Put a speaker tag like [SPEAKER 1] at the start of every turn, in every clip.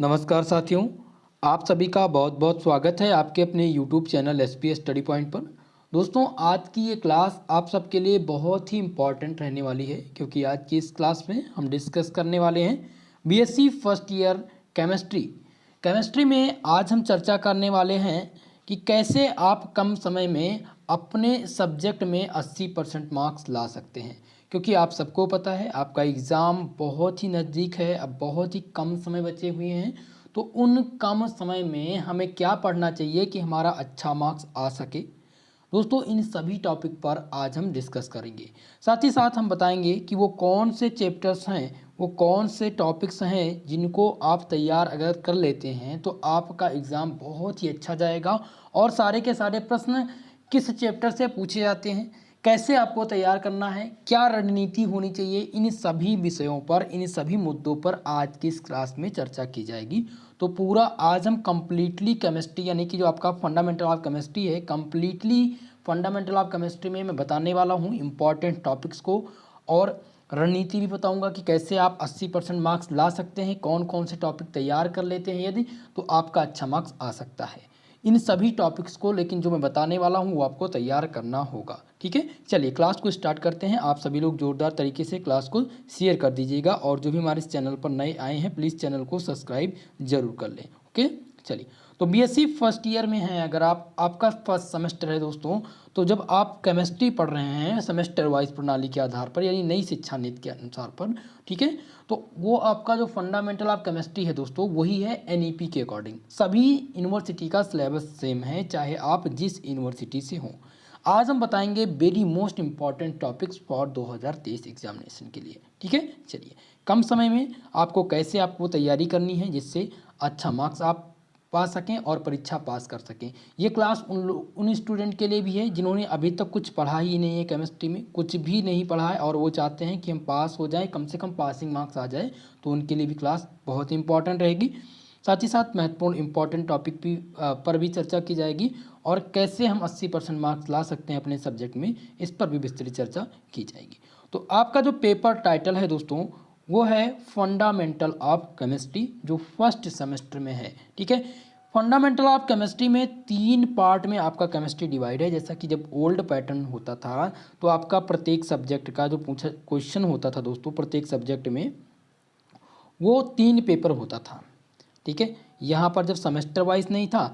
[SPEAKER 1] नमस्कार साथियों, आप सभी का बहुत बहुत स्वागत है आपके अपने YouTube channel SPS study point पर। दोस्तों, आज की ये क्लास आप सबके लिए बहुत ही इम्पॉर्टेंट रहने वाली है क्योंकि आज की इस क्लास में हम डिस्कस करने वाले हैं बीएससी फर्स्ट ईयर केमिस्ट्री में आज हम चर्चा करने वाले हैं कि कैसे आप कम समय में अपने सब्जेक्ट में 80% मार्क्स ला सकते हैं। क्योंकि आप सबको पता है आपका एग्ज़ाम बहुत ही नज़दीक है, अब बहुत ही कम समय बचे हुए हैं। तो उन कम समय में हमें क्या पढ़ना चाहिए कि हमारा अच्छा मार्क्स आ सके। दोस्तों, इन सभी टॉपिक पर आज हम डिस्कस करेंगे। साथ ही साथ हम बताएंगे कि वो कौन से चैप्टर्स हैं, वो कौन से टॉपिक्स हैं जिनको आप तैयार अगर कर लेते हैं तो आपका एग्ज़ाम बहुत ही अच्छा जाएगा। और सारे के सारे प्रश्न किस चैप्टर से पूछे जाते हैं, कैसे आपको तैयार करना है, क्या रणनीति होनी चाहिए, इन सभी विषयों पर, इन सभी मुद्दों पर आज की इस क्लास में चर्चा की जाएगी। तो पूरा आज हम कंप्लीटली केमिस्ट्री यानी कि जो आपका फंडामेंटल ऑफ केमिस्ट्री है, कंप्लीटली फंडामेंटल ऑफ केमिस्ट्री में मैं बताने वाला हूँ इंपॉर्टेंट टॉपिक्स को। और रणनीति भी बताऊंगा कि कैसे आप 80% मार्क्स ला सकते हैं, कौन कौन से टॉपिक तैयार कर लेते हैं यदि तो आपका अच्छा मार्क्स आ सकता है। इन सभी टॉपिक्स को लेकिन जो मैं बताने वाला हूँ वो आपको तैयार करना होगा। ठीक है, चलिए क्लास को स्टार्ट करते हैं। आप सभी लोग जोरदार तरीके से क्लास को शेयर कर दीजिएगा और जो भी हमारे इस चैनल पर नए आए हैं प्लीज़ चैनल को सब्सक्राइब जरूर कर लें। ओके, चलिए। तो बीएससी फर्स्ट ईयर में हैं अगर आपका फर्स्ट सेमेस्टर है दोस्तों। तो जब आप केमिस्ट्री पढ़ रहे हैं सेमेस्टर वाइज प्रणाली के आधार पर यानी नई शिक्षा नीति के अनुसार पर, ठीक है, तो वो आपका जो फंडामेंटल ऑफ केमिस्ट्री है दोस्तों वही है एनईपी के अकॉर्डिंग। सभी यूनिवर्सिटी का सिलेबस सेम है चाहे आप जिस यूनिवर्सिटी से हों। आज हम बताएंगे very most important topics for 2023 examination के लिए। ठीक है, चलिए। कम समय में आपको कैसे आपको तैयारी करनी है जिससे अच्छा मार्क्स आप पा सकें और परीक्षा पास कर सकें। ये क्लास उन स्टूडेंट के लिए भी है जिन्होंने अभी तक कुछ पढ़ा ही नहीं है, केमिस्ट्री में कुछ भी नहीं पढ़ा है और वो चाहते हैं कि हम पास हो जाएं, कम से कम पासिंग मार्क्स आ जाए। तो उनके लिए भी क्लास बहुत ही इंपॉर्टेंट रहेगी। साथ ही साथ महत्वपूर्ण इंपॉर्टेंट टॉपिक भी पर भी चर्चा की जाएगी और कैसे हम 80% मार्क्स ला सकते हैं अपने सब्जेक्ट में, इस पर भी विस्तृत चर्चा की जाएगी। तो आपका जो पेपर टाइटल है दोस्तों वो है फंडामेंटल ऑफ केमिस्ट्री, जो फर्स्ट सेमेस्टर में है। ठीक है, फंडामेंटल ऑफ केमिस्ट्री में 3 पार्ट में आपका केमिस्ट्री डिवाइड है। जैसा कि जब ओल्ड पैटर्न होता था तो आपका प्रत्येक सब्जेक्ट का जो पूछा क्वेश्चन होता था दोस्तों, प्रत्येक सब्जेक्ट में वो 3 पेपर होता था। ठीक है, यहाँ पर जब सेमेस्टर वाइज नहीं था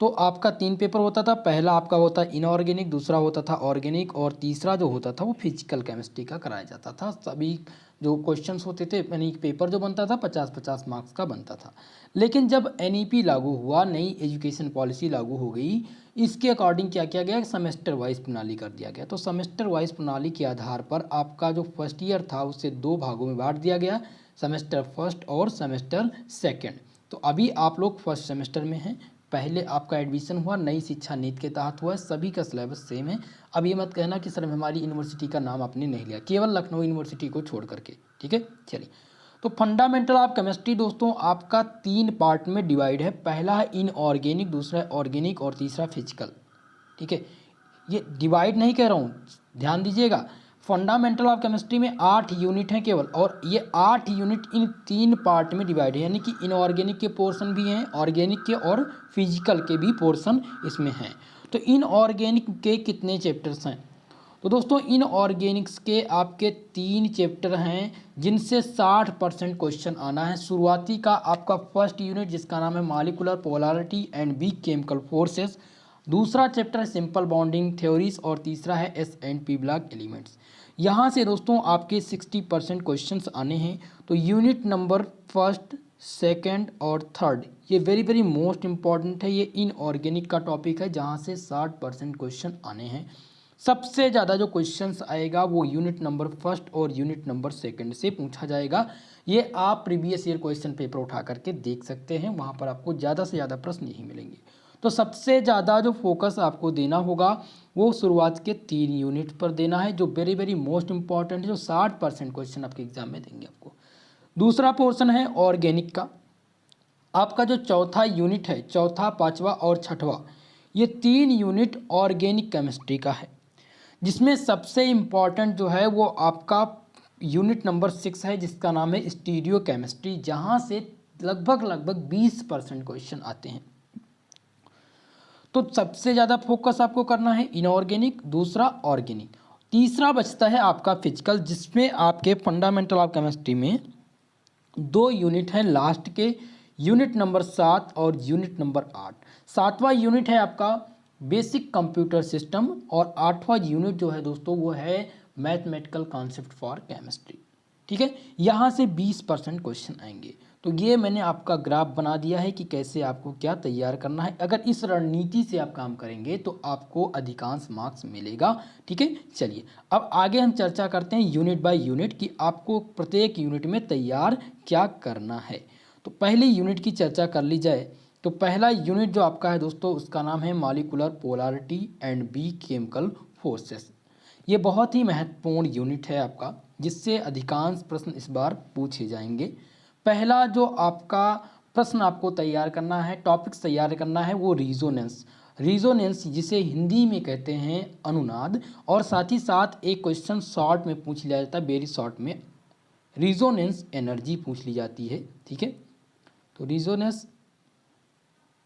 [SPEAKER 1] तो आपका 3 पेपर होता था। पहला आपका होता इनऑर्गेनिक, दूसरा होता था ऑर्गेनिक और तीसरा जो होता था वो फिजिकल केमिस्ट्री का कराया जाता था। सभी जो क्वेश्चंस होते थे यानी पेपर जो बनता था 50-50 मार्क्स का बनता था। लेकिन जब एनईपी लागू हुआ, नई एजुकेशन पॉलिसी लागू हो गई, इसके अकॉर्डिंग क्या किया गया, सेमेस्टर वाइज प्रणाली कर दिया गया। तो सेमेस्टर वाइज प्रणाली के आधार पर आपका जो फर्स्ट ईयर था उसे 2 भागों में बांट दिया गया, सेमेस्टर फर्स्ट और सेमेस्टर सेकेंड। तो अभी आप लोग फर्स्ट सेमेस्टर में हैं, पहले आपका एडमिशन हुआ नई शिक्षा नीति के तहत हुआ है, सभी का सिलेबस सेम है। अब ये मत कहना कि सर हमारी यूनिवर्सिटी का नाम आपने नहीं लिया, केवल लखनऊ यूनिवर्सिटी को छोड़ करके। ठीक है, चलिए। तो फंडामेंटल ऑफ केमिस्ट्री दोस्तों आपका 3 पार्ट में डिवाइड है। पहला है इनऑर्गेनिक, दूसरा है ऑर्गेनिक और तीसरा फिजिकल। ठीक है, ये डिवाइड नहीं कह रहा हूँ, ध्यान दीजिएगा। फंडामेंटल ऑफ केमिस्ट्री में 8 यूनिट हैं केवल, और ये 8 यूनिट इन 3 पार्ट में डिवाइड है। यानी कि इनऑर्गेनिक के पोर्शन भी हैं, ऑर्गेनिक के और फिजिकल के भी पोर्शन इसमें हैं। तो इनऑर्गेनिक के कितने चैप्टर्स हैं? तो दोस्तों इनऑर्गेनिक्स के आपके 3 चैप्टर हैं जिनसे 60% क्वेश्चन आना है। शुरुआती का आपका फर्स्ट यूनिट जिसका नाम है molecular polarity and weak chemical forces, दूसरा चैप्टर है सिंपल बॉन्डिंग थ्योरीज और तीसरा है S and P block elements. यहाँ से दोस्तों आपके 60% क्वेश्चंस आने हैं। तो यूनिट नंबर फर्स्ट, सेकंड और थर्ड ये वेरी वेरी मोस्ट इंपॉर्टेंट है। ये इनऑर्गेनिक का टॉपिक है जहाँ से 60% क्वेश्चन आने हैं। सबसे ज़्यादा जो क्वेश्चंस आएगा वो यूनिट नंबर फर्स्ट और यूनिट नंबर सेकंड से पूछा जाएगा। ये आप प्रीवियस ईयर क्वेश्चन पेपर उठा करके देख सकते हैं, वहाँ पर आपको ज़्यादा से ज़्यादा प्रश्न यही मिलेंगे। तो सबसे ज़्यादा जो फोकस आपको देना होगा वो शुरुआत के 3 यूनिट पर देना है, जो वेरी वेरी मोस्ट इंपॉर्टेंट है, जो 60% क्वेश्चन आपके एग्जाम में देंगे आपको। दूसरा पोर्शन है ऑर्गेनिक का। आपका जो चौथा यूनिट है, चौथा, पाँचवा और छठवा, ये 3 यूनिट ऑर्गेनिक केमिस्ट्री का है, जिसमें सबसे इम्पॉर्टेंट जो है वो आपका यूनिट नंबर 6 है जिसका नाम है स्टीरियो केमिस्ट्री, जहाँ से लगभग 20% क्वेश्चन आते हैं। तो सबसे ज़्यादा फोकस आपको करना है इनऑर्गेनिक, दूसरा ऑर्गेनिक, तीसरा बचता है आपका फिजिकल, जिसमें आपके फंडामेंटल ऑफ केमिस्ट्री में 2 यूनिट हैं लास्ट के, यूनिट नंबर 7 और यूनिट नंबर 8। 7वां यूनिट है आपका बेसिक कंप्यूटर सिस्टम और 8वां यूनिट जो है दोस्तों वो है मैथमेटिकल कॉन्सेप्ट फॉर केमिस्ट्री। ठीक है, यहाँ से 20% क्वेश्चन आएंगे। तो ये मैंने आपका ग्राफ बना दिया है कि कैसे आपको क्या तैयार करना है। अगर इस रणनीति से आप काम करेंगे तो आपको अधिकांश मार्क्स मिलेगा। ठीक है, चलिए अब आगे हम चर्चा करते हैं यूनिट बाय यूनिट कि आपको प्रत्येक यूनिट में तैयार क्या करना है। तो पहले यूनिट की चर्चा कर ली जाए तो पहला यूनिट जो आपका है दोस्तों उसका नाम है molecular polarity and B chemical forces. ये बहुत ही महत्वपूर्ण यूनिट है आपका, जिससे अधिकांश प्रश्न इस बार पूछे जाएंगे। पहला जो आपका प्रश्न आपको तैयार करना है, टॉपिक्स तैयार करना है, वो रीजोनेंस जिसे हिंदी में कहते हैं अनुनाद, और साथ ही साथ एक क्वेश्चन शॉर्ट में पूछ लिया जाता है, वेरी शॉर्ट में रीजोनेंस एनर्जी पूछ ली जाती है। ठीक है, तो रीजोनेंस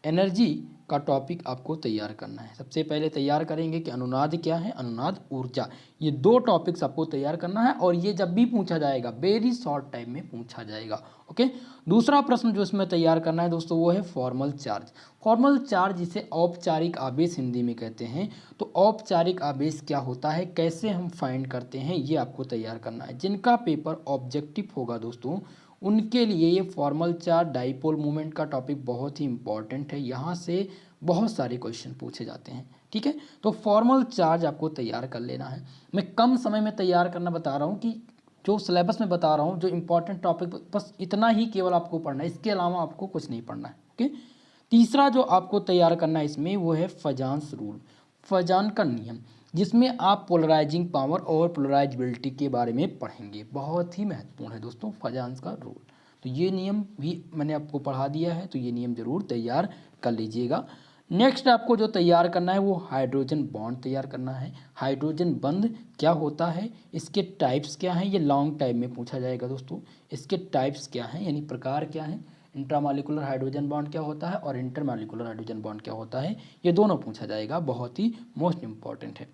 [SPEAKER 1] एनर्जी का टॉपिक आपको तैयार करना है। सबसे पहले तैयार करेंगे कि अनुनाद क्या है, अनुनाद ऊर्जा। ये 2 टॉपिक्स आपको तैयार करना है और ये जब भी पूछा जाएगा वेरी शॉर्ट टाइम में पूछा जाएगा। ओके, दूसरा प्रश्न जो इसमें तैयार करना है दोस्तों वो है फॉर्मल चार्ज। फॉर्मल चार्ज जिसे औपचारिक आवेश हिंदी में कहते हैं। तो औपचारिक आवेश क्या होता है, कैसे हम फाइंड करते हैं, ये आपको तैयार करना है। जिनका पेपर ऑब्जेक्टिव होगा दोस्तों उनके लिए ये फॉर्मल चार्ज डाइपोल मूवमेंट का टॉपिक बहुत ही इंपॉर्टेंट है। यहाँ से बहुत सारे क्वेश्चन पूछे जाते हैं। ठीक है, तो फॉर्मल चार्ज आपको तैयार कर लेना है। मैं कम समय में तैयार करना बता रहा हूँ कि जो सिलेबस में बता रहा हूँ, जो इंपॉर्टेंट टॉपिक बस इतना ही केवल आपको पढ़ना है, इसके अलावा आपको कुछ नहीं पढ़ना है। ओके, तीसरा जो आपको तैयार करना है इसमें वो है फजान्स रूल, फजान का नियम, जिसमें आप पोलराइजिंग पावर और पोलराइजेबिलिटी के बारे में पढ़ेंगे। बहुत ही महत्वपूर्ण है दोस्तों फजान्स का रूल। तो ये नियम भी मैंने आपको पढ़ा दिया है, तो ये नियम जरूर तैयार कर लीजिएगा। नेक्स्ट आपको जो तैयार करना है वो हाइड्रोजन बॉन्ड तैयार करना है। हाइड्रोजन बंध क्या होता है, इसके टाइप्स क्या हैं, ये लॉन्ग टाइम में पूछा जाएगा दोस्तों। इसके टाइप्स क्या हैं यानी प्रकार क्या हैं, इंट्रामॉलिक्यूलर हाइड्रोजन बॉन्ड क्या होता है और इंटरमॉलिक्यूलर हाइड्रोजन बॉन्ड क्या होता है, ये दोनों पूछा जाएगा, बहुत ही मोस्ट इंपॉर्टेंट है।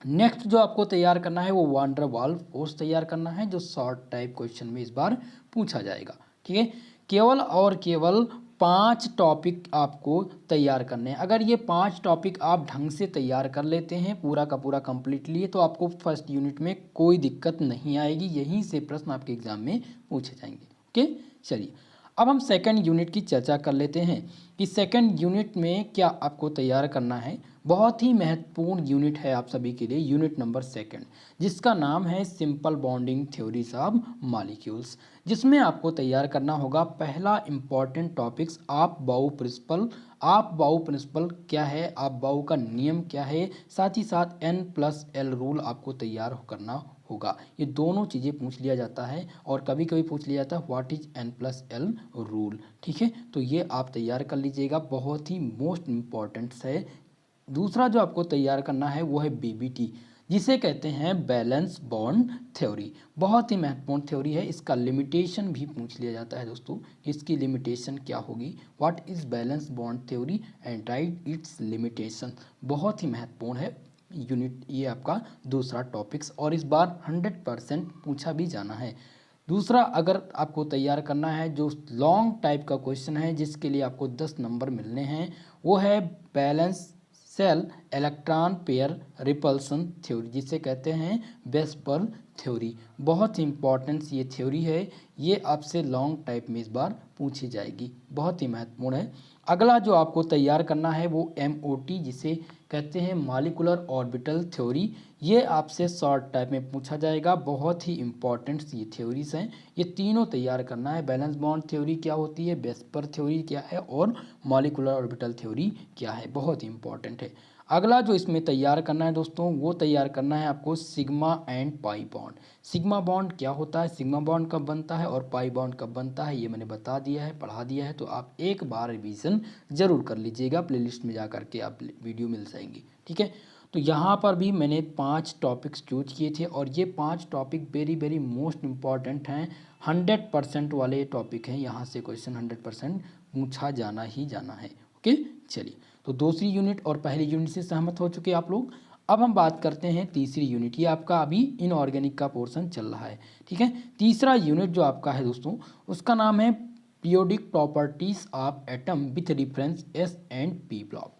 [SPEAKER 1] नेक्स्ट जो आपको तैयार करना है वो वान डर वाल्स फोर्स तैयार करना है, जो शॉर्ट टाइप क्वेश्चन में इस बार पूछा जाएगा। ठीक है, केवल और केवल 5 टॉपिक आपको तैयार करने हैं। अगर ये 5 टॉपिक आप ढंग से तैयार कर लेते हैं पूरा का पूरा कंप्लीटली, तो आपको फर्स्ट यूनिट में कोई दिक्कत नहीं आएगी। यहीं से प्रश्न आपके एग्जाम में पूछे जाएंगे। ओके, चलिए अब हम सेकंड यूनिट की चर्चा कर लेते हैं कि सेकंड यूनिट में क्या आपको तैयार करना है। बहुत ही महत्वपूर्ण यूनिट है आप सभी के लिए, यूनिट नंबर 2, जिसका नाम है simple bonding theories of molecules, जिसमें आपको तैयार करना होगा पहला इंपॉर्टेंट टॉपिक्स आप बाउ प्रिंसिपल। आप बाउ प्रिंसिपल क्या है, आप बाउ का नियम क्या है, साथ ही साथ N+L रूल आपको तैयार करना होगा। ये दोनों चीज़ें पूछ लिया जाता है और कभी कभी पूछ लिया जाता है व्हाट इज N+L रूल। ठीक है, तो ये आप तैयार कर लीजिएगा, बहुत ही मोस्ट इम्पॉर्टेंट है। दूसरा जो आपको तैयार करना है वो है BBT, जिसे कहते हैं बैलेंस बॉन्ड थ्योरी। बहुत ही महत्वपूर्ण थ्योरी है, इसका लिमिटेशन भी पूछ लिया जाता है दोस्तों। इसकी लिमिटेशन क्या होगी, what is valence bond theory and right it's limitation. बहुत ही महत्वपूर्ण है यूनिट, ये आपका दूसरा टॉपिक्स, और इस बार 100% पूछा भी जाना है। दूसरा अगर आपको तैयार करना है जो लॉन्ग टाइप का क्वेश्चन है, जिसके लिए आपको 10 नंबर मिलने हैं, वो है balance cell electron pair repulsion theory, जिसे कहते हैं बेस्पर थ्योरी। बहुत ही इंपॉर्टेंट ये थ्योरी है, ये आपसे लॉन्ग टाइप में इस बार पूछी जाएगी, बहुत ही महत्वपूर्ण है। अगला जो आपको तैयार करना है वो MOT, जिसे कहते हैं मॉलिक्यूलर ऑर्बिटल थ्योरी। ये आपसे शॉर्ट टाइप में पूछा जाएगा, बहुत ही इंपॉर्टेंट ये थ्योरीज हैं। ये तीनों तैयार करना है, बैलेंस बॉन्ड थ्योरी क्या होती है, बेस्पर थ्योरी क्या है और मॉलिक्यूलर ऑर्बिटल थ्योरी क्या है, बहुत ही इंपॉर्टेंट है। अगला जो इसमें तैयार करना है दोस्तों, वो तैयार करना है आपको sigma and pi bond. Sigma bond क्या होता है, सिग्मा बॉन्ड कब बनता है और पाई बॉन्ड कब बनता है, ये मैंने बता दिया है, पढ़ा दिया है। तो आप एक बार रिवीजन जरूर कर लीजिएगा, प्लेलिस्ट में जा करके आप वीडियो मिल जाएंगी। ठीक है, तो यहाँ पर भी मैंने 5 टॉपिक्स चूज किए थे और ये 5 topic very very most important हैं। 100% वाले टॉपिक हैं, यहाँ से क्वेश्चन 100% पूछा जाना ही जाना है। ओके, चलिए, तो दूसरी यूनिट और पहली यूनिट से सहमत हो चुके आप लोग। अब हम बात करते हैं तीसरी यूनिट। ये आपका अभी इनऑर्गेनिक का पोर्शन चल रहा है, ठीक है। तीसरा यूनिट जो आपका है दोस्तों, उसका नाम है periodic properties of atom with reference S and P block.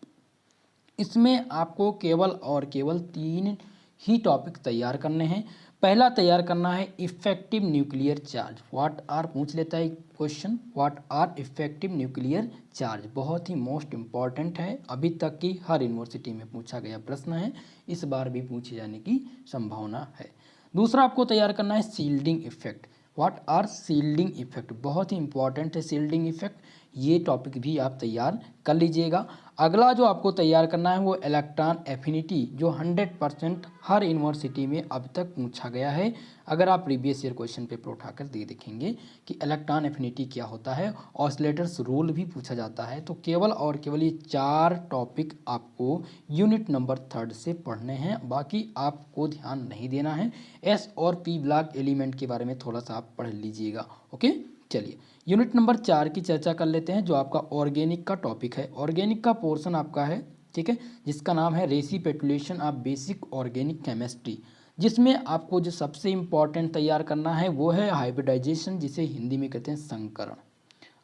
[SPEAKER 1] इसमें आपको केवल और केवल 3 ही टॉपिक तैयार करने हैं। पहला तैयार करना है effective nuclear charge. What are पूछ लेता है question, what are effective nuclear charge. बहुत ही मोस्ट इम्पॉर्टेंट है, अभी तक की हर यूनिवर्सिटी में पूछा गया प्रश्न है, इस बार भी पूछे जाने की संभावना है। दूसरा आपको तैयार करना है shielding effect. What are shielding effect, बहुत ही इंपॉर्टेंट है सील्डिंग इफेक्ट, ये टॉपिक भी आप तैयार कर लीजिएगा। अगला जो आपको तैयार करना है वो इलेक्ट्रॉन एफिनिटी, जो 100% हर यूनिवर्सिटी में अब तक पूछा गया है। अगर आप प्रीवियस ईयर क्वेश्चन पेपर उठाकर देखेंगे कि इलेक्ट्रॉन एफिनिटी क्या होता है, ऑसिलेटर्स रूल भी पूछा जाता है। तो केवल और केवल ये 4 टॉपिक आपको यूनिट नंबर 3 से पढ़ने हैं, बाकी आपको ध्यान नहीं देना है। एस और पी ब्लॉक एलिमेंट के बारे में थोड़ा सा आप पढ़ लीजिएगा। ओके, चलिए, यूनिट नंबर 4 की चर्चा कर लेते हैं, जो आपका ऑर्गेनिक का टॉपिक है। ऑर्गेनिक का पोर्शन आपका है, ठीक है, जिसका नाम है रेसिपिटुलेशन ऑफ बेसिक ऑर्गेनिक केमिस्ट्री, जिसमें आपको जो सबसे इम्पॉर्टेंट तैयार करना है वो है हाइब्रिडाइजेशन, जिसे हिंदी में कहते हैं संकरण।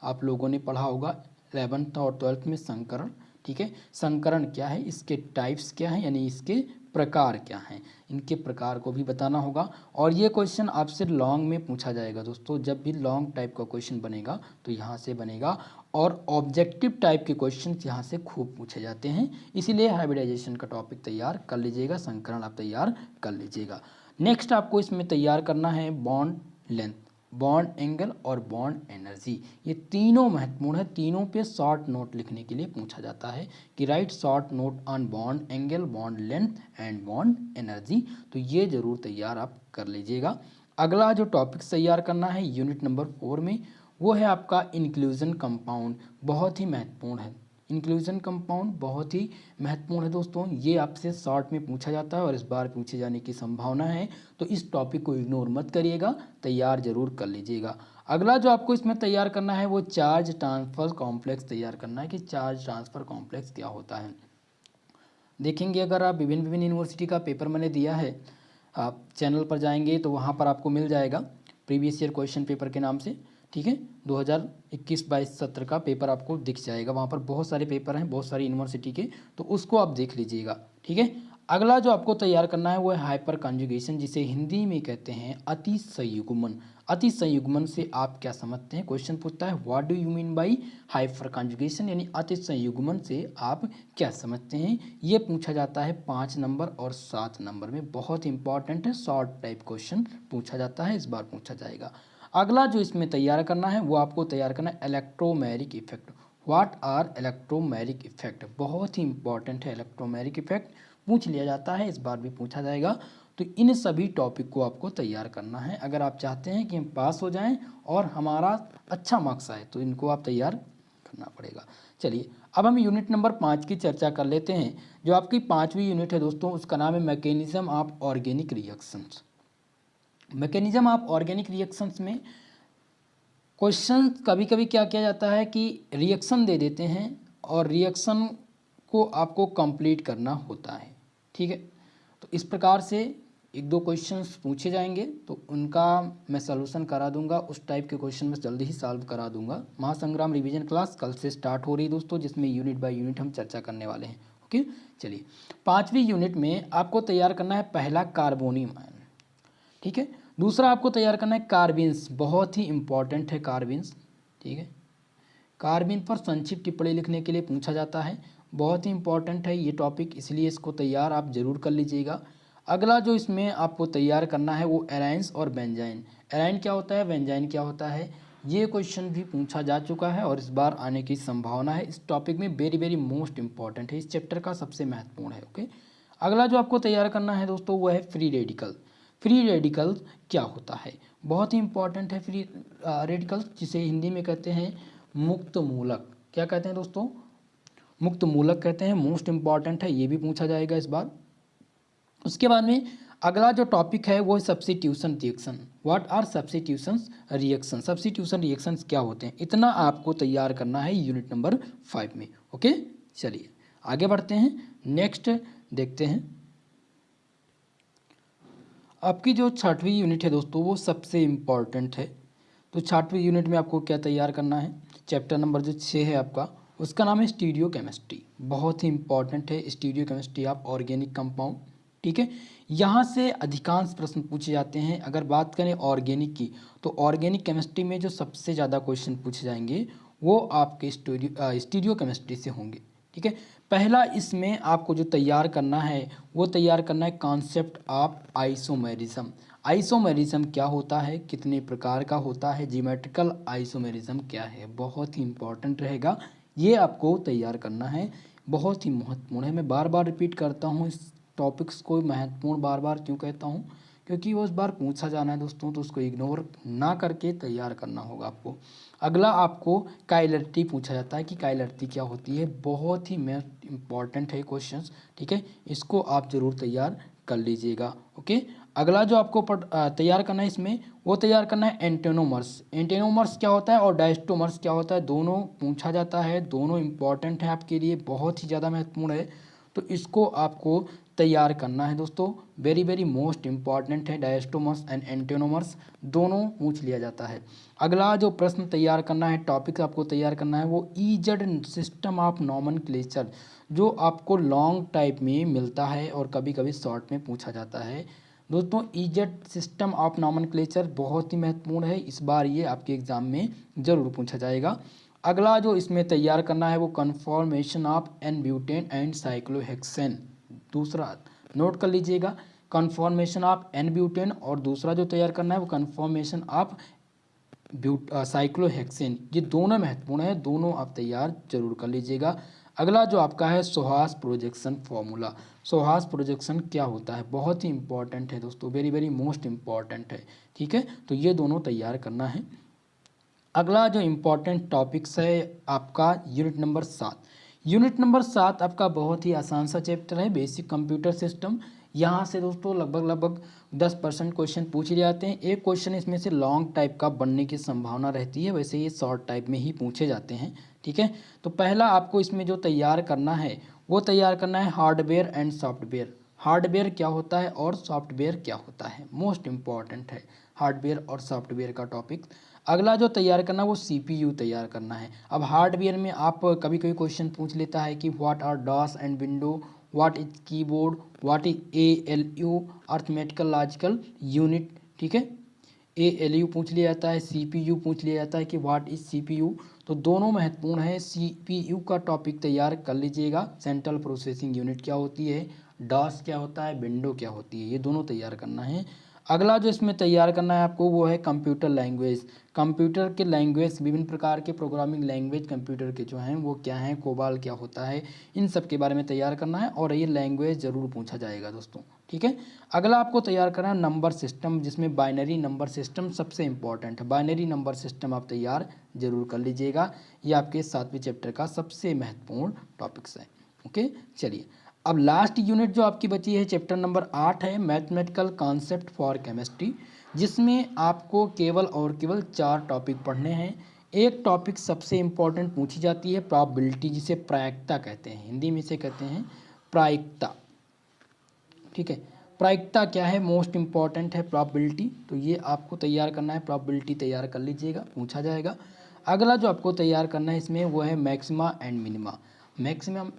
[SPEAKER 1] आप लोगों ने पढ़ा होगा 11th और 12th में संकरण, ठीक है। संकरण क्या है, इसके टाइप्स क्या हैं, यानी इसके प्रकार क्या हैं, इनके प्रकार को भी बताना होगा। और ये क्वेश्चन आपसे लॉन्ग में पूछा जाएगा दोस्तों। जब भी लॉन्ग टाइप का क्वेश्चन बनेगा तो यहाँ से बनेगा, और ऑब्जेक्टिव टाइप के क्वेश्चन यहाँ से खूब पूछे जाते हैं, इसीलिए हाइब्रिडाइजेशन का टॉपिक तैयार कर लीजिएगा, संकरण आप तैयार कर लीजिएगा। नेक्स्ट आपको इसमें तैयार करना है बॉन्ड लेंथ, बॉन्ड एंगल और बॉन्ड एनर्जी। ये तीनों महत्वपूर्ण है, तीनों पे शॉर्ट नोट लिखने के लिए पूछा जाता है कि right short note on bond angle, bond length and bond energy. तो ये जरूर तैयार आप कर लीजिएगा। अगला जो टॉपिक तैयार करना है यूनिट नंबर 4 में, वो है आपका इंक्लूजन कंपाउंड। बहुत ही महत्वपूर्ण है, इंक्लूजन कंपाउंड बहुत ही महत्वपूर्ण है दोस्तों। ये आपसे शॉर्ट में पूछा जाता है और इस बार पूछे जाने की संभावना है, तो इस टॉपिक को इग्नोर मत करिएगा, तैयार जरूर कर लीजिएगा। अगला जो आपको इसमें तैयार करना है वो चार्ज ट्रांसफर कॉम्प्लेक्स तैयार करना है कि चार्ज ट्रांसफर कॉम्प्लेक्स क्या होता है। देखेंगे, अगर आप विभिन्न विभिन्न यूनिवर्सिटी का पेपर मैंने दिया है, आप चैनल पर जाएंगे तो वहाँ पर आपको मिल जाएगा प्रीवियस ईयर क्वेश्चन पेपर के नाम से, ठीक है। 2021-22 सत्र का पेपर आपको दिख जाएगा, वहाँ पर बहुत सारे पेपर हैं, बहुत सारी यूनिवर्सिटी के, तो उसको आप देख लीजिएगा, ठीक है। अगला जो आपको तैयार करना है वो है हाइपर कॉन्जुगेशन, जिसे हिंदी में कहते हैं अति संयुग्मन। अति संयुग्मन से आप क्या समझते हैं, क्वेश्चन पूछता है what do you mean by hyper conjugation, यानी अति संयुग्मन से आप क्या समझते हैं। ये पूछा जाता है 5 नंबर और 7 नंबर में, बहुत इंपॉर्टेंट है, शॉर्ट टाइप क्वेश्चन पूछा जाता है, इस बार पूछा जाएगा। अगला जो इसमें तैयार करना है वो आपको तैयार करना है electromagnetic effect. What are electromagnetic effect, बहुत ही इंपॉर्टेंट है, इलेक्ट्रोमैग्नेटिक इफेक्ट पूछ लिया जाता है, इस बार भी पूछा जाएगा। तो इन सभी टॉपिक को आपको तैयार करना है अगर आप चाहते हैं कि हम पास हो जाएं और हमारा अच्छा मार्क्स आए, तो इनको आप तैयार करना पड़ेगा। चलिए, अब हम यूनिट नंबर 5 की चर्चा कर लेते हैं। जो आपकी 5वीं यूनिट है दोस्तों, उसका नाम है mechanism of organic reactions. Mechanism of organic reactions में क्वेश्चन कभी कभी क्या किया जाता है कि रिएक्शन दे देते हैं और रिएक्शन को आपको कंप्लीट करना होता है, ठीक है। तो इस प्रकार से 1-2 क्वेश्चंस पूछे जाएंगे, तो उनका मैं सलूशन करा दूंगा, उस टाइप के क्वेश्चन मैं जल्दी ही सॉल्व करा दूंगा। महासंग्राम रिवीजन क्लास कल से स्टार्ट हो रही है दोस्तों, जिसमें यूनिट बाय यूनिट हम चर्चा करने वाले हैं। ओके, चलिए, 5वीं यूनिट में आपको तैयार करना है पहला कार्बोनियम आयन, ठीक है। दूसरा आपको तैयार करना है कार्बिन्स, बहुत ही इंपॉर्टेंट है कार्बिन्स, ठीक है। कार्बिन पर संक्षिप्त टिप्पणी लिखने के लिए पूछा जाता है, बहुत ही इंपॉर्टेंट है ये टॉपिक, इसलिए इसको तैयार आप जरूर कर लीजिएगा। अगला जो इसमें आपको तैयार करना है वो एराइंस और बेंजाइन। एराइन क्या होता है, बेंजाइन क्या होता है, ये क्वेश्चन भी पूछा जा चुका है और इस बार आने की संभावना है। इस टॉपिक में वेरी वेरी मोस्ट इंपॉर्टेंट है, इस चैप्टर का सबसे महत्वपूर्ण है। ओके, अगला जो आपको तैयार करना है दोस्तों वो है फ्री रेडिकल। फ्री रेडिकल क्या होता है, बहुत ही इंपॉर्टेंट है फ्री रेडिकल, जिसे हिंदी में कहते हैं मुक्त मूलक। क्या कहते हैं दोस्तों, मुक्त मूलक कहते हैं, मोस्ट इंपॉर्टेंट है, ये भी पूछा जाएगा इस बार। उसके बाद में अगला जो टॉपिक है वो है substitution reaction. What are substitution reaction, substitution reactions क्या होते हैं, इतना आपको तैयार करना है यूनिट नंबर 5 में। ओके, चलिए आगे बढ़ते हैं। नेक्स्ट देखते हैं आपकी जो 6वीं यूनिट है दोस्तों वो सबसे इम्पॉर्टेंट है। तो 6वीं यूनिट में आपको क्या तैयार करना है, चैप्टर नंबर जो 6 है आपका, उसका नाम है स्टीरियो केमिस्ट्री। बहुत ही इंपॉर्टेंट है stereo chemistry of organic compound. ठीक है, यहाँ से अधिकांश प्रश्न पूछे जाते हैं। अगर बात करें ऑर्गेनिक की, तो ऑर्गेनिक केमिस्ट्री में जो सबसे ज़्यादा क्वेश्चन पूछे जाएंगे वो आपके स्टीरियो केमिस्ट्री से होंगे। ठीक है, पहला इसमें आपको जो तैयार करना है वो तैयार करना है कॉन्सेप्ट ऑफ आइसोमेरिज्म। आइसोमेरिज्म क्या होता है, कितने प्रकार का होता है, ज्योमेट्रिकल आइसोमेरिज्म क्या है, बहुत ही इंपॉर्टेंट रहेगा, ये आपको तैयार करना है। बहुत ही महत्वपूर्ण है, मैं बार बार रिपीट करता हूँ इस टॉपिक्स को। महत्वपूर्ण बार बार क्यों कहता हूँ, क्योंकि वो इस बार पूछा जाना है दोस्तों, तो उसको इग्नोर ना करके तैयार करना होगा आपको। अगला आपको काइलरिटी पूछा जाता है कि काइलरिटी क्या होती है, बहुत ही इम्पॉर्टेंट है क्वेश्चंस। ठीक है, इसको आप ज़रूर तैयार कर लीजिएगा। ओके, अगला जो आपको तैयार करना है इसमें, वो तैयार करना है एंटेनोमर्स। एंटेनोमर्स क्या होता है और डायस्टोमर्स क्या होता है, दोनों पूछा जाता है, दोनों इम्पॉर्टेंट है आपके लिए, बहुत ही ज़्यादा महत्वपूर्ण है। तो इसको आपको तैयार करना है दोस्तों, वेरी वेरी मोस्ट इम्पॉर्टेंट है। डायस्टोमर्स एंड एंटेनोमर्स दोनों पूछ लिया जाता है। अगला जो प्रश्न तैयार करना है, टॉपिक आपको तैयार करना है, वो ईजेड सिस्टम ऑफ नॉमेनक्लेचर, जो आपको लॉन्ग टाइप में मिलता है और कभी कभी शॉर्ट में पूछा जाता है। दोस्तों ईजेड सिस्टम ऑफ नॉमेनक्लेचर बहुत ही महत्वपूर्ण है, इस बार ये आपके एग्जाम में ज़रूर पूछा जाएगा। अगला जो इसमें तैयार करना है वो conformation of N butane and cyclohexane. दूसरा नोट कर लीजिएगा, कन्फॉर्मेशन ऑफ एन ब्यूटेन, और दूसरा जो तैयार करना है वो कन्फॉर्मेशन ऑफ साइक्लोहेक्सेन। ये दोनों महत्वपूर्ण है, दोनों आप तैयार जरूर कर लीजिएगा। अगला जो आपका है Sohas projection formula. Sohas projection क्या होता है, बहुत ही इंपॉर्टेंट है दोस्तों, वेरी वेरी मोस्ट इंपॉर्टेंट है। ठीक है, तो ये दोनों तैयार करना है। अगला जो इम्पॉर्टेंट टॉपिक्स है आपका यूनिट नंबर 7। यूनिट नंबर 7 आपका बहुत ही आसान सा चैप्टर है, बेसिक कंप्यूटर सिस्टम। यहाँ से दोस्तों लगभग 10% क्वेश्चन पूछ लिए जाते हैं। एक क्वेश्चन इसमें से लॉन्ग टाइप का बनने की संभावना रहती है, वैसे ये शॉर्ट टाइप में ही पूछे जाते हैं। ठीक है, तो पहला आपको इसमें जो तैयार करना है वो तैयार करना है हार्डवेयर एंड सॉफ्टवेयर। हार्डवेयर क्या होता है और सॉफ्टवेयर क्या होता है, मोस्ट इम्पॉर्टेंट है हार्डवेयर और सॉफ्टवेयर का टॉपिक। अगला जो तैयार करना है वो सीपीयू तैयार करना है। अब हार्डवेयर में आप कभी कभी क्वेश्चन पूछ लेता है कि what are DOS and window, what is keyboard, what is ALU arithmetical logical unit. ठीक है, एएलयू पूछ लिया जाता है, सीपीयू पूछ लिया जाता है कि व्हाट इज सीपीयू। तो दोनों महत्वपूर्ण है, सीपीयू का टॉपिक तैयार कर लीजिएगा, सेंट्रल प्रोसेसिंग यूनिट क्या होती है, डॉस क्या होता है, विंडो क्या होती है, ये दोनों तैयार करना है। अगला जो इसमें तैयार करना है आपको वो है कंप्यूटर लैंग्वेज। कंप्यूटर के लैंग्वेज, विभिन्न प्रकार के प्रोग्रामिंग लैंग्वेज कंप्यूटर के जो हैं वो क्या हैं, कोबाल क्या होता है, इन सब के बारे में तैयार करना है, और ये लैंग्वेज ज़रूर पूछा जाएगा दोस्तों। ठीक है, अगला आपको तैयार करना है नंबर सिस्टम, जिसमें बाइनरी नंबर सिस्टम सबसे इंपॉर्टेंट है। बाइनरी नंबर सिस्टम आप तैयार जरूर कर लीजिएगा, ये आपके 7वें चैप्टर का सबसे महत्वपूर्ण टॉपिक्स है। ओके, चलिए अब लास्ट यूनिट जो आपकी बची है चैप्टर नंबर 8 है मैथमेटिकल कॉन्सेप्ट फॉर केमिस्ट्री, जिसमें आपको केवल और केवल 4 टॉपिक पढ़ने हैं। एक टॉपिक सबसे इम्पॉर्टेंट पूछी जाती है प्रोबेबिलिटी, जिसे प्रायिकता कहते हैं, हिंदी में से कहते हैं प्रायिकता। ठीक है, प्रायिकता क्या है, मोस्ट इंपॉर्टेंट है प्रोबेबिलिटी, तो ये आपको तैयार करना है, प्रोबेबिलिटी तैयार कर लीजिएगा, पूछा जाएगा। अगला जो आपको तैयार करना है इसमें वो है मैक्सिमा एंड मिनिमा। मैक्सिमम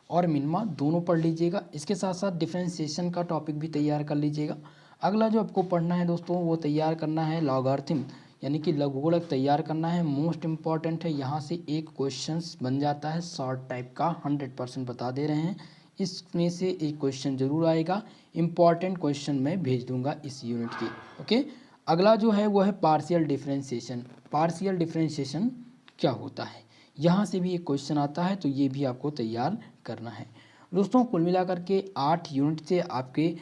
[SPEAKER 1] और मिनिमा दोनों पढ़ लीजिएगा, इसके साथ साथ डिफरेंशिएशन का टॉपिक भी तैयार कर लीजिएगा। अगला जो आपको पढ़ना है दोस्तों वो तैयार करना है लॉगरिथम, यानी कि लघुगणक तैयार करना है, मोस्ट इंपॉर्टेंट है। यहाँ से एक क्वेश्चन बन जाता है शॉर्ट टाइप का, 100% बता दे रहे हैं, इसमें से एक क्वेश्चन जरूर आएगा। इंपॉर्टेंट क्वेश्चन मैं भेज दूंगा इस यूनिट के। ओके, अगला जो है वो है पार्शियल डिफरेंशिएशन। पार्शियल डिफरेंशिएशन क्या होता है, यहाँ से भी एक क्वेश्चन आता है, तो ये भी आपको तैयार करना है। दोस्तों कुल मिलाकर के 8 यूनिट से आपके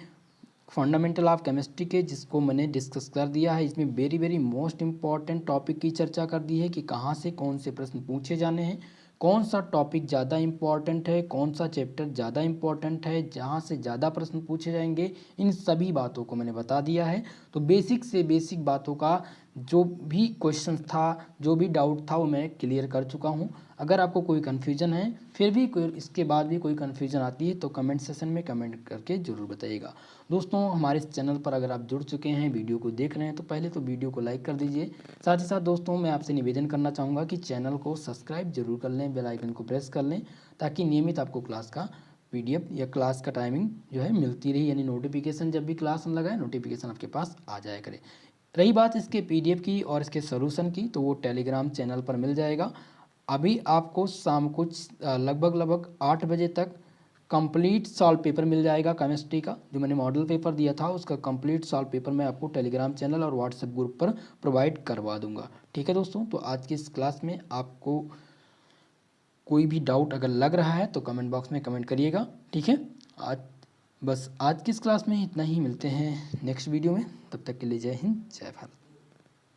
[SPEAKER 1] फंडामेंटल ऑफ केमिस्ट्री के, जिसको मैंने डिस्कस कर दिया है, इसमें very very most important topic की चर्चा कर दी है कि कहाँ से कौन से प्रश्न पूछे जाने हैं, कौन सा टॉपिक ज़्यादा इम्पॉर्टेंट है, कौन सा चैप्टर ज़्यादा इम्पॉर्टेंट है, जहाँ से ज़्यादा प्रश्न पूछे जाएंगे, इन सभी बातों को मैंने बता दिया है। तो बेसिक से बेसिक बातों का जो भी क्वेश्चन था, जो भी डाउट था, वो मैं क्लियर कर चुका हूँ। अगर आपको कोई कन्फ्यूज़न है, फिर भी कोई इसके बाद भी कोई कन्फ्यूज़न आती है तो कमेंट सेशन में कमेंट करके ज़रूर बताइएगा। दोस्तों, हमारे इस चैनल पर अगर आप जुड़ चुके हैं, वीडियो को देख रहे हैं, तो पहले तो वीडियो को लाइक कर दीजिए। साथ ही साथ दोस्तों, मैं आपसे निवेदन करना चाहूँगा कि चैनल को सब्सक्राइब जरूर कर लें, बेल आइकन को प्रेस कर लें, ताकि नियमित आपको क्लास का PDF या क्लास का टाइमिंग जो है मिलती रही, यानी नोटिफिकेशन जब भी क्लास हम लगाए नोटिफिकेशन आपके पास आ जाया करे। रही बात इसके PDF की और इसके सॉल्यूशन की, तो वो टेलीग्राम चैनल पर मिल जाएगा। अभी आपको शाम को लगभग 8 बजे तक कंप्लीट सॉल्व पेपर मिल जाएगा केमिस्ट्री का। जो मैंने मॉडल पेपर दिया था उसका कंप्लीट सॉल्व पेपर मैं आपको टेलीग्राम चैनल और व्हाट्सएप ग्रुप पर प्रोवाइड करवा दूंगा। ठीक है दोस्तों, तो आज की इस क्लास में आपको कोई भी डाउट अगर लग रहा है तो कमेंट बॉक्स में कमेंट करिएगा। ठीक है, आज की इस क्लास में इतना ही। मिलते हैं नेक्स्ट वीडियो में, तब तक के लिए जय हिंद, जय भारत।